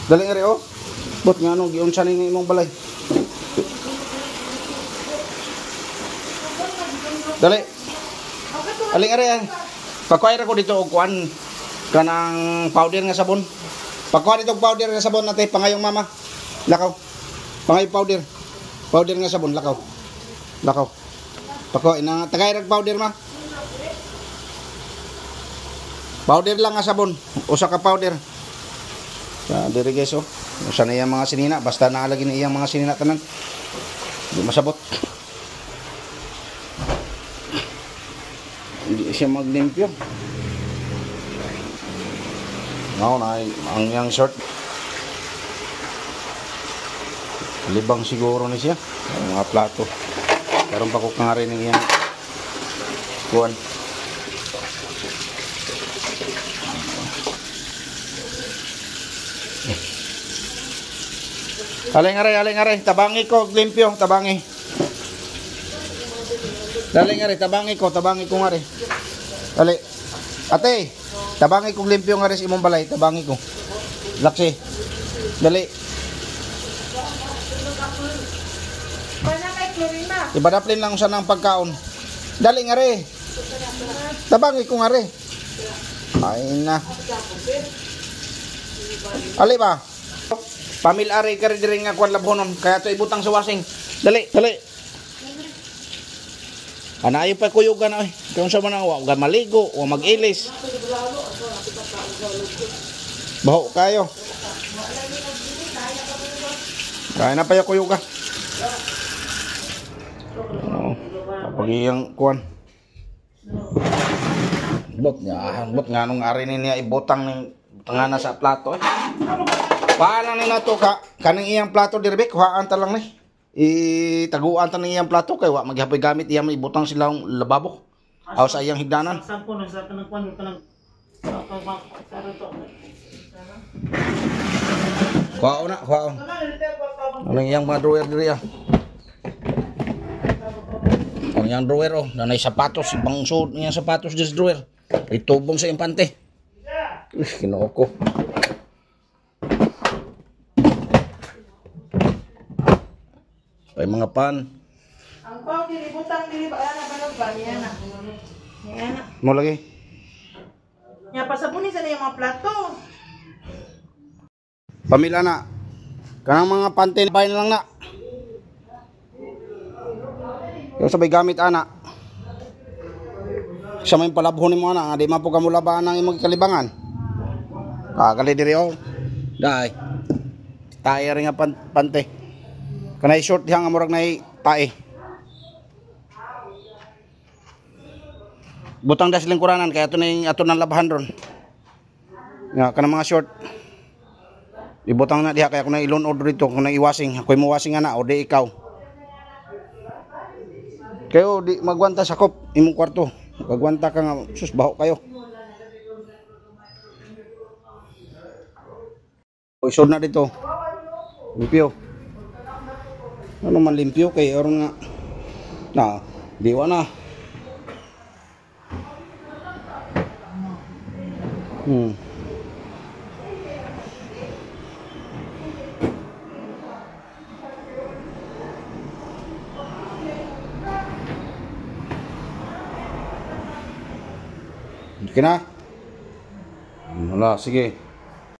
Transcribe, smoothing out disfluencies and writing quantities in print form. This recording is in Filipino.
Dali ere oh. Bot nga no giunsa ni imong balay. Dali. Aling ere. Pakuha ra ko dito og kuan kanang powder nga sabon. Pakuha dito og powder nga sabon natin pangayong mama. Lakaw. Pangay powder. Powder nga sabon lakaw. Lakaw. Pakuha ina tagay ra powder ma. Powder lang nga sabon. Usa ka powder. Sa diri guys oh. Usa na iyang mga sinina basta naalagi na iyang mga sinina tanan. Di masabot. Hindi siya maglimpyo. Now na ang yang short. Libang siguro ni siya. Mga plato. Karon pa ko nga rin ng iyang kuwan. Aling are, tabangi ko, limpyo, tabangi. Daling are, tabangi ko nga rin. Dali. Ate, tabangi ko limpyo nga rin sa imong balay, tabangi ko. Laksi. Dali. Ibadaplin lang sa ng pagkaon. Dali nga rin. Tabangi ko nga rin. Ay na. Ali ba? Pamilari ka rin nga kwan labhonon. Kaya ito ibutang sa wasing. Dali, dali. Anayo pa kuyugan na. Kung sa manang huwag maligo o mag-ilis. Baho kayo. Kaya na pa yung kuyugan. Kapag iyang kwan. Bot nga nung arinin niya ibutang nga na sa plato eh. Paano ni nato ka kaning iyang plato dirbek waan ta lang ni. Itaguan ta ning iyang plato kay wa maghapoy gamit iyang ibutang silang lababo. Aw sa iyang higdanan. Sampo na sa kanang kwan kanang Kwaon na, kwaon. Anong iyang mga drawer diri ah. Ang iyang drawer oh, nanay sapatos, ibang suot niya sapatos dis drawer. Itubong sa impante. Kinoo ko. Ay mga pan. ang pao dilibutang dili ba ana ba niya na. Niya na. Mo lagi. Nya pasabuni sa yung mga plato. Pamila na. Kanang mga pante bahin lang na. Yung sabay gamit ana. Sa may palabhonin mo ana, di mapo kamo labaan ang imong kalibangan. Kakali diri oh. Dai. Tae ring nga pante. Kanay short dihang amurag nay tae. Butang das lingkuranan kaya ato nang labahan ron. Nga kanang mga short. Ibutang na diha kaya kun ilon order dito kun iwasing, ako'y mo wasing ana o di ikaw. Kayo di magwanta sa kop imong kwarto. Magwanta ka nga sus baho kayo. O isod na dito. Limpyo. Ano man limpyo kay oron nga na diwa na. Okay na? Wala, sige.